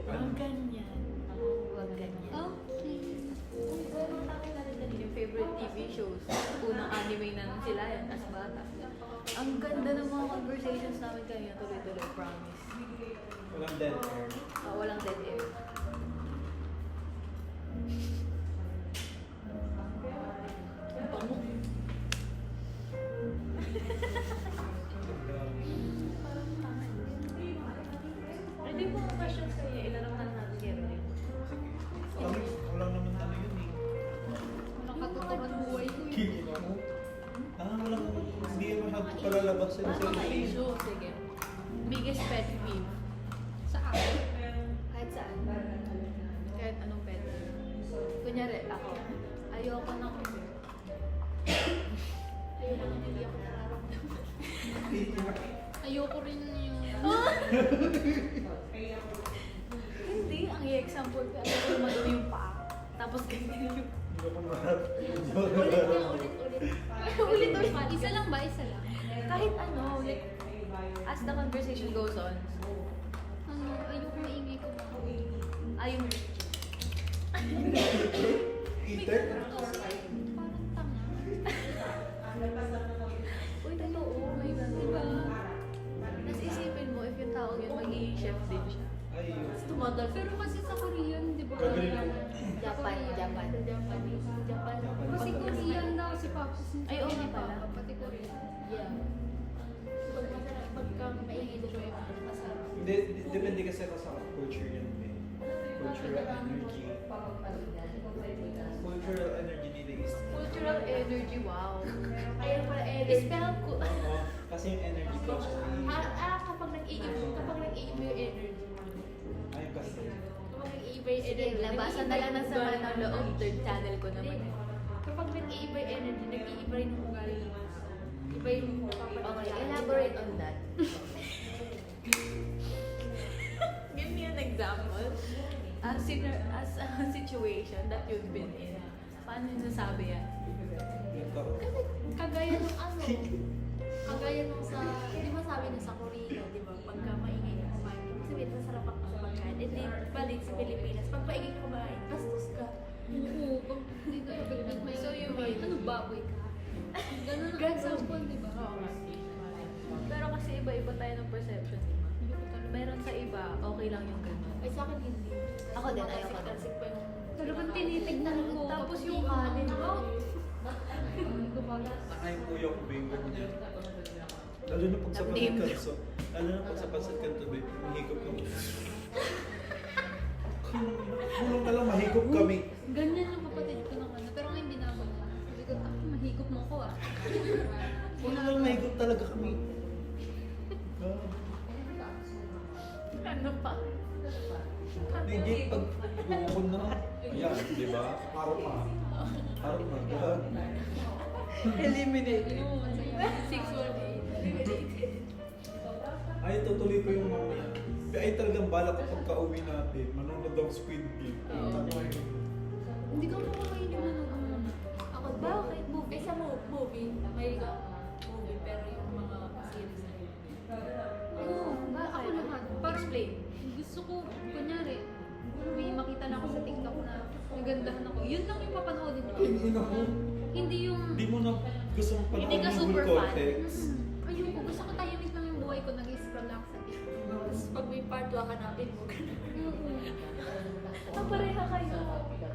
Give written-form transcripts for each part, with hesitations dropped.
Ang ganyan. Huwag ganyan. Okay. Kung gano'n natin natin yung favorite TV shows, unang anime na nun sila yan as bata. Ang ganda ng mga conversations namin kanina, tuloy-tuloy, promise. Walang dead air. Walang dead air. Ang bango. Parang tangan. Pwede mo questions kayo, ilarap na natin yan. Sige. Walang naman ano yun eh. Walang katuturan buhay ko eh. Kiki mo. Walang hindi masyadong palalabas sila sa Mga face. issue, sige. Biggest pet peeve. Sa akin. Kahit saan. Kahit anong pet peeve. Kunyari, ako. Ayoko ng... Ayoko ng hindi ako nararamdaman. Ayoko rin yung... Hindi, ang i-example ko, ayoko yung madumi yung paa. Tapos ganyan yung... Hindi ko maharap. Ulit-ulit. Isa lang ba? Isa lang. Kahit ano, like, as the conversation goes on, Ano, ayoko maingay ko ba? ayun, Eater? Parang tanga. uy, totoo, oh my God, diba? Tapos isipin mo, if yung tao yun, magiging chef din siya. Ay, Tapos tumatal. Pero kasi sa Korean, di ba? Gagaling mo. Japan. Kasi Korean daw si Papa. Ay, oo nga pala. Pati Korean. Yeah. Pagka maingay doon siya, masarap. Hindi, depende kasi sa culture yan eh. Cultural energy. Cultural energy nila is... Cultural energy, wow. Kaya pala, spell ko. Oo, kasi yung energy ko actually... Kapag nag-iiba yung energy. Ay, kasi... Kapag nag-iiba yung Sige, energy. labasan na lang ng sama ng loob. Third channel ko naman. Kapag nag-iiba yung energy, nag-iiba rin yung ugali ng tao. Iba yung Okay, elaborate on that. Give me an example. As a situation that you've been in. Paano yung nasabi yan? Ikaw. Kasi kagaya nung ano, kagaya nung sa, di ba sabi nung sa Korea, di ba, pagka maingay ka kumain, ibig sabihin masarap ang pagkain. And then, balik sa Pilipinas, pag maingay ka kumain, bastos ka. Oo, pag hindi ka nabiglag may... So you mean- Ano, baboy ka? Ganun ang Ganun. example, di ba? Oo nga. Pero kasi iba-iba tayo ng perception, di ba? Meron sa iba, okay lang yung ganun. Ay, sa akin hindi. Ako din, ayoko din. Talsik pa yung... Talagang tinitignan ko. Tapos yung kanin, Naka yung kuya ko, babe, ganyan. Lalo na pag sa Name. pasit kanso. Lalo na pag sa pasit kanto, babe, mahigop kami. Kulong na lang, mahigop kami. Ganyan yung kapatid ko ng ano, pero ngayon hindi na ako na. Sabi ko, mahigop mo ko ah. Kulong na lang, mahigop talaga kami. Ano pa? Hindi, pag bukod na, ayan, di ba? Parang na. Parang na, gano'n. Eliminate. Oo, masaya. 618. Ay, tutuloy ko yung mamaya. Ay, talagang balak ko pagka uwi natin, manonood ng Squid Game. Hindi ka makakain yung ano. Ako, bakit? Movie? Sa movie, may movie, pero yung mga series na yun. Oo, ako lahat. Parang Explain. gusto ko, kunyari, may makita na ako sa TikTok na nagandahan ako. Yun lang yung papanoodin ko. Hindi na mo. Hindi yung... Hindi mo na gusto mong Hindi ka panoorin yung super full fan. context. Ayoko, gusto ko tahimik lang yung buhay ko, nag-scroll lang ako sa TikTok. Tapos pag may part 2, hanapin mo. Ah, pareha kayo.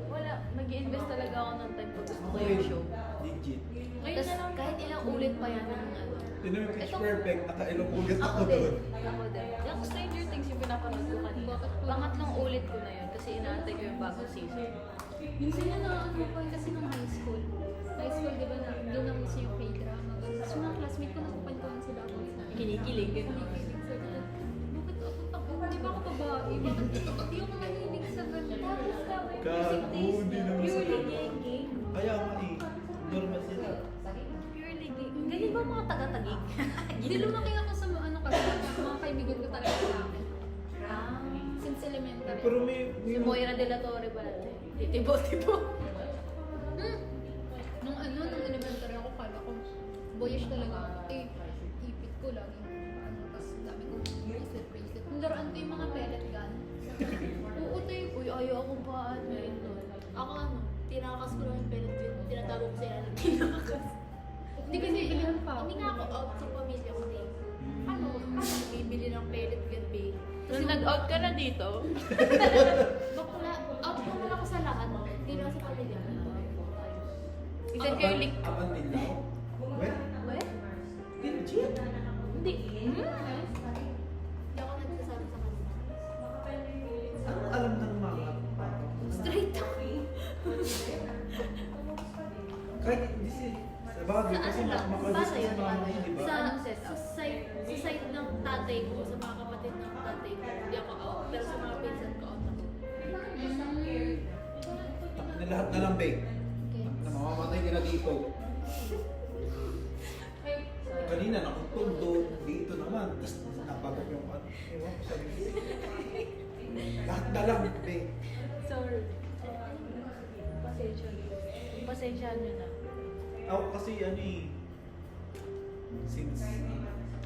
Wala, nag-i-invest talaga ako ng time pag gusto ko yung show. Legit. Ngayon Tapos na lang, kahit ilang ulit pa yan ng ano. Tinan mo yung Pitch Ito- Perfect, nakailang ulit ako ako din. doon. Ako din. Yung Stranger Things yung pinapanood ko kanina. Pangatlong ulit ko na yun kasi inaantay ko yung bagong season. Minsan na ano ko kasi nung high school. High school, di ba na, doon ang gusto yung K-drama. So, mga classmate ko nagpupuntuhan sila ako. Kinikilig, gano'n. Kinikilig sa ganun. Bakit ako, di ba ako babae? Bakit di ako mahilig sa ganun? Tapos ka, may Gago, music taste. hindi naman sa Purely ganun. gay game. Kaya nga eh, normal sila. Purely gay. Ganyan ba mga taga-tagig? Hindi lumaki ako sa ano kasi, mga kaibigan ko talaga sa akin. Ah. Since elementary. Pero may... Si Moira de la Torre ba natin? Titibo-tibo. Nung elementary ako, kala ko, boyish talaga ako. Eh, ipit ko lagi. Ano, tapos dami ko bracelet. Yung laruan ko yung mga pellet gun. Ako ano, tinakas ko lang yung pellet gun. Tinatago ko sa ilalim. Tinakas. Hindi kasi bilihan pa. Hindi nga ako out sa pamilya ko din. Ano, bibili ng pellet gun, babe. Kasi nag-out ka na dito. Bakla, out naman ako sa lahat. Hindi lang sa pamilya ko. Isang kayo link. Up until now? Well, What? legit. Hindi. Hindi ako nagsasabi sa kanila. Ano alam ng mga Straight ako. kahit hindi si sa bagay kasi Sa ano lang, makadis paano kasi yun? mga Paano di yun? ba? Sa, Anong setup? sa side ng tatay ko, sa mga kapatid ng tatay ko, hindi ako out. Pero sa mga pinsan ko, out ako. Na lahat na lang, babe. Okay. Na mamamatay ka na dito. Kanina nakutog doon, dito naman. Tapos napagod yung ano. Ewan ko sabi ko. Lahat na lang, babe. Sorry. Pasensya. Pasensya nyo na. Ako kasi ano eh. Since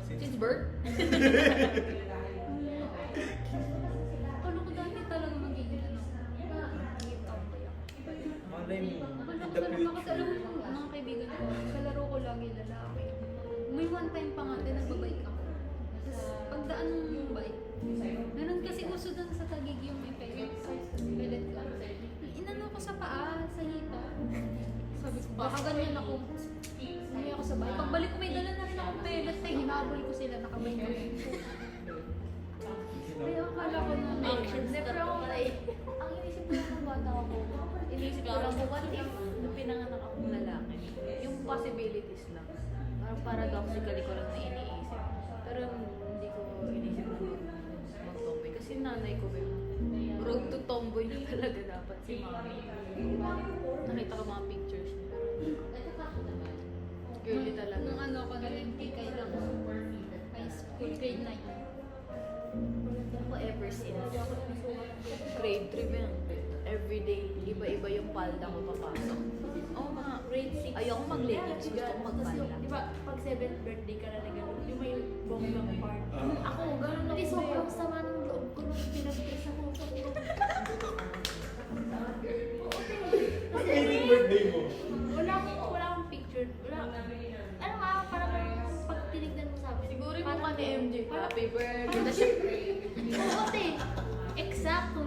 Since birth? Kalo ko dati talaga magiging ano. Magiging tomboy ako. malay mo, Kalo in ko the talaga kasi alam mo future. yung mga kaibigan ko, kalaro ko lagi lalaki. May one time pa nga din nagbabike ako. Tapos pagdaan ng bike, meron kasi uso dun sa Taguig yung may pellet gun. Inano ko sa paa, sa hita. Sabi ko, baka ganyan ako. Umuwi ako sa bahay. Pagbalik ko may dala na rin akong pellet eh. Hinabol ko sila, nakabike ako. Kaya akala ko na Action Hindi, step pero ko pala eh. ang inisip ko lang ng bata ako, inisip ko lang, what if nung pinanganak akong lalaki, yung possibilities lang. Parang paradoxically ko lang na iniisip. Pero hindi ko inisip na mag-tomboy. Kasi nanay ko, road to tomboy na talaga dapat si mami. Nakita ko mga pictures niya. Girly talaga. Nung ano ako na MT kailang high school, grade 9. Ako ever since grade 3 ba yan? Everyday, iba-iba yung palda ko papasok. Oo mga Grade 6. ayoko mag-leggings, gusto ko magpalda. Di ba, pag 7th birthday ka na nagano, yung may bonggang part. Ako, ganun Hindi, ako. sobrang sama ng loob ko nung pinag-dress ako. Any birthday mo? Wala akong picture. Wala. Ano nga, parang pag tinignan mo sa amin. Siguro yung parang- mukha ni MJ, parang- happy birthday. Tapos siya, Oo, te. Exacto.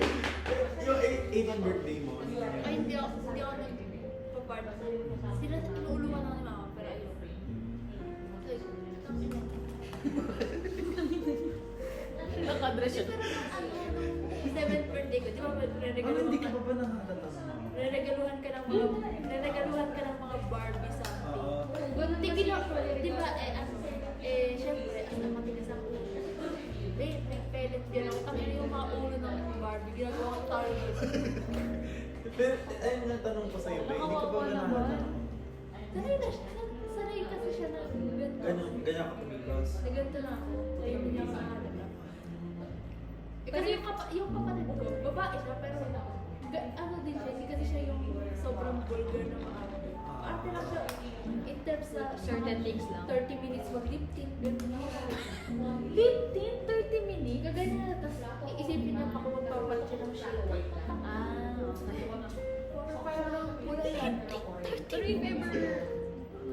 Yung 8th birthday mo? Ay, hindi ako nagpa-party. Sila tinulungan ako ni mama, pero ayoko. nakadress siya. Pero nung 7th birthday ko, di ba Ano, re-regaluhan hindi ka ka? pa ba nakakatama? Re-regaluhan ka ng mga Barbie sa Oo. Hindi di ba, syempre, as na matigas ako. May pellet din ako. Tangina yung mga ulo ng Barbie, ginagawa ko tayo. Pero, ayun nga tanong ko sa'yo, ba? Hindi ka ba nananakot? Sanay na siya. Sanay kasi siya na ganito. Ganyan ka tumigas. Na ganito na ako. Kaya hindi niya makahanap. Kasi yung kapatid ko, babae siya, pero ano din siya, hindi kasi siya yung sobrang vulgar na maano. Arte lang siya, in terms sa Certain things lang. 30 minutes mag-lip-tint, gano'n. Lip-tint? 30 minutes? Gaganyan na, tapos iisipin niya ako magpapalit siya ng shade. Ah, okay. Parang wala yan. Pero if ever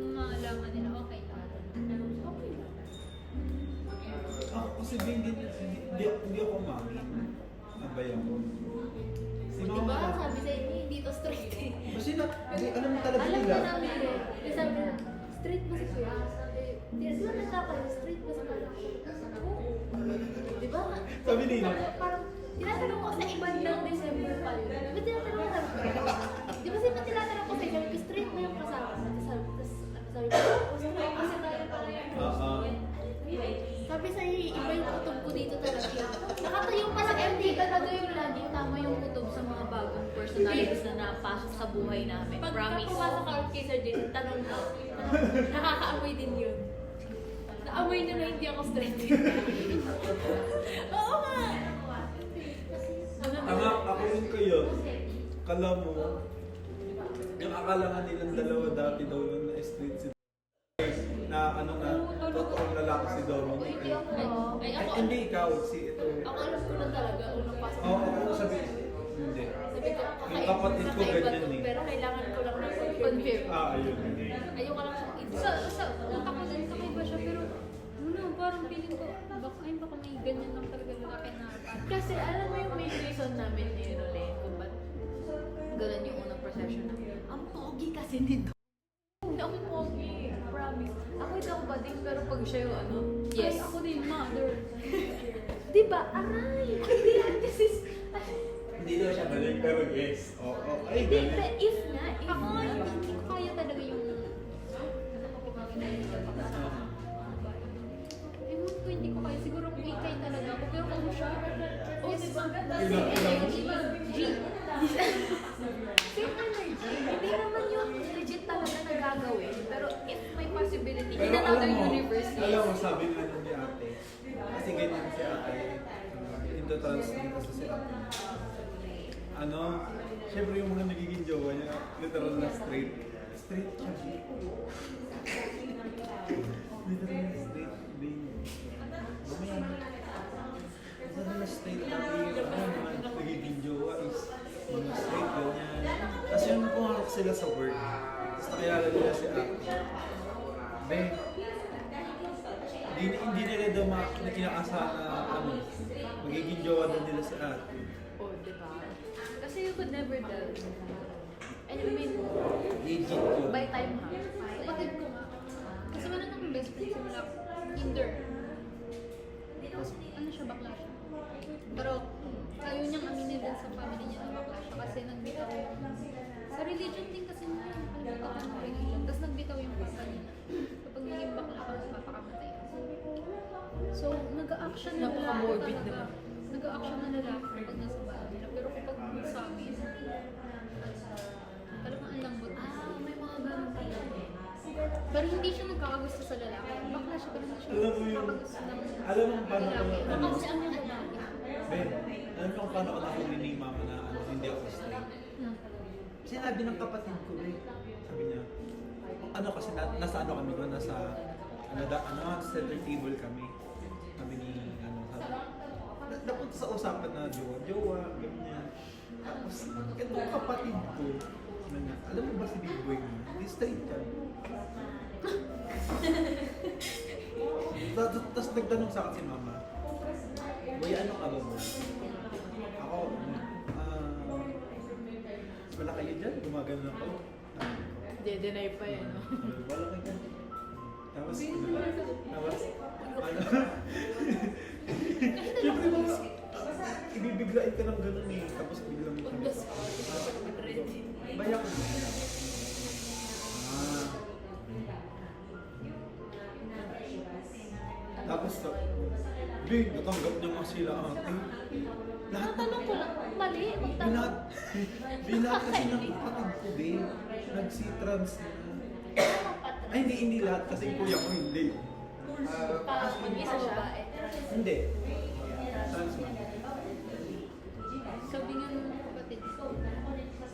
maalaman nila, okay lang. Okay lang. Ako kasi hindi ako mami. Abay ako. Si Diba, mama, sabi sa inyo, hindi to straight eh. kasi alam mo talaga Alam nila. na namin eh. Kasi sabi na, straight ba si Kuya? Sabi, di ba nagkakayo, straight ba si Kuya? Oo. Di ba? Sabi nila. Parang, tinatanong ko sa iba ng December pa yun. Di ba tinatanong ko sa di ba sino tinatanong ko sa iba, straight ba yung kasama? Tapos sabi ko, straight kasi tayo parang. Oo. Sabi sa iyo, iba yung kutob ko dito talaga. Nakatayo pa Parang lang MD talaga yung laging tama yung kutob sa mga bagong personalities na napasok sa buhay namin. Pag Promise. pumasok ka kay Sir Jason, tanong ko, nakakaamoy din yun. Naamoy na hindi ako straight. Oo nga! Tama, ako rin kayo. Kala mo, yung akala nga nilang dalawa dati daw nung na-street si na ano na, totoong lalaki si Dominic. Hindi ako. Ay, Ay, ako, hindi ikaw, si ito. ako alam ko na talaga, unang pasok. Oo, ako sabi, hindi. Sabi ko, Yung kapatid ko na iba ganyan to, eh. pero kailangan ko lang ng Confirm. confirmation. Ayun. Ayoko lang siyang iba. Sa utak ko din kakaiba siya, pero wala, parang feeling ko, baka may ganyan lang talaga lalaki na Kasi alam mo yung main reason namin ni Rolene kung ba't ganun yung unang perception namin. Ang pogi kasi nito. Hindi ako pogi. Promise. Ako hindi ako bading pero pag siya yung ano, yes. Ay, ako din, mother. Diba? Aray! Hindi yan. This is... Hindi daw siya galing, pero yes. Oo, ay, Hindi, galing. but if na, if Ako nga, na. hindi ko kaya talaga yung ewan ko, hindi ko kaya. Siguro kung ikay talaga ako. Pero kung siya, Yes, maganda. Ilang- ilang- G. Same energy. Hindi naman yung legit talaga na gagawin. Pero if may possibility, in Pero another alam mo, universe, alam mo, yes. sabi nga nun ni ate, kasi ganyan si ate, into trans din kasi si ate. Ano, syempre yung mga nagiging jowa niya, literal na straight. Straight siya. Literal na straight. Mamaya na. Literal na straight ate, mga nagiging jowa is mga straight ganyan. Tapos yun pumarok sila sa work. Tapos nakilala nila si ate. Ben, hindi nila daw kinakasahan na ano, magiging jowa daw nila si ate. Oh, diba? Kasi you could never tell. And I mean, Legit yun. by time ha. Kapatid ko nga. Kasi wala nang best friend simula kinder. Tapos ano siya, bakla siya. Pero ayaw niyang aminin din sa family niya na bakla siya kasi nagbitaw yung... Sa religion din kasi niya, nakalimutan ko ng religion. Tapos nagbitaw yung papa niya na kapag naging bakla ka, papakamatay ka. So, nag-a-action na lalaki Napaka-morbid talaga. naman. Nag-a-action na lalaki kapag nasa bahay nila. Pero kapag sa amin, talagang ang lambot. May mga ganun pala. Pero hindi siya nagkakagusto sa lalaki. Bakla siya, pero hindi siya Alam mo yung- nagkakagusto ng alam mo kung paano lalaki. ko- Nakagusto niya lalaki. Ben, alam mo kung paano ko nahuli ni mama na ano, hindi ako straight? Sinabi ng kapatid ko, sabi niya, ano kasi nasa ano kami ko, nasa center table kami. Kami ni sabi, napunta sa usapan na jowa, ganyan. Tapos, itong kapatid ko, ano niya, alam mo ba si Big Boy mo? Hindi straight yan. Tapos nagtanong sa akin si mama, Boy, ano ka ba mo? Ako, wala kayo dyan, gumagano ako. Deny pa yan, no? Wala kayo dyan. Tapos, ano? Siyempre mga, ibibiglain ka ng ganun eh. Tapos biglang bayak ko. Tapos, Big, natanggap niya nga sila ate. Lahat ng Tanong ko lang, mali. Binat, binat kasi ng kapatid ko, babe. Nagsi-trans na. Ay, hindi lahat kasi yung kuya ko hindi. Mag-isa siya. Hindi. Trans man. Sabi nga ng kapatid ko,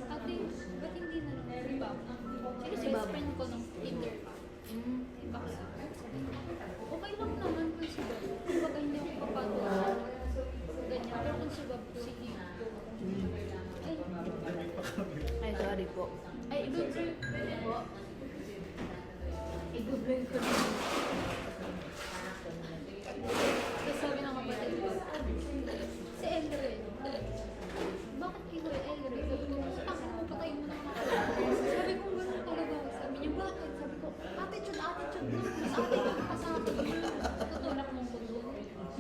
ate, ba't hindi na lang si Bob? Sino si best friend ko nung Tinder pa? Si Bob. Okay lang naman kung si Bob. Kumbaga hindi ako papagawa. Ganyan. Pero kung si Bob, sige. Ay, Lamig pa kami. Ay, sorry po. ay, i-blur po. I-google ko na. Tapos sabi ng kapatid ko, si Elred. Bakit ikaw Elred? Ako mo, patayin mo na ako. Sabi ko, gano'n talaga. Sabi niya, bakit? Sabi ko, attitude lang. Mas attitude ka sa akin. Tutulak mo ko doon.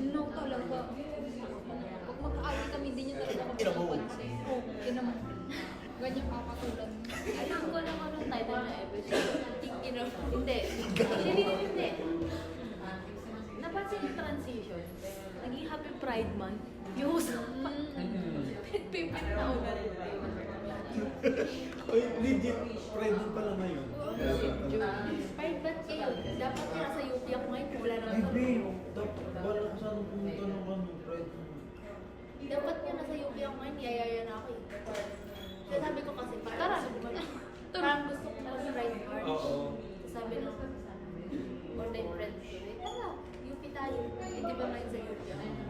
No, talaga. Pag mag-aaway kami, din niya talaga ako pinapansin. Oo, kinamang. Ganyan papatulan. Alam ko lang anong title na episode. Hindi. Hindi. Napansin yung transition. Naging Happy Pride Month. Yung usapan. Pipit na ulit. Uy, legit. Pregnant pala ngayon. Pride ba't kayo? Dapat nga sa UP ako ngayon, wala Ay, naman. babe. Wala ko saan pumunta ng ano, pride. Dapat nga nasa UP ako ngayon, yayaya na ako eh. Kaya sabi ko kasi, parang gusto ko mag-ride march. Oo. Sabi nung online friends ko, tara, UP tayo. Hindi ba ngayon sa UP ako?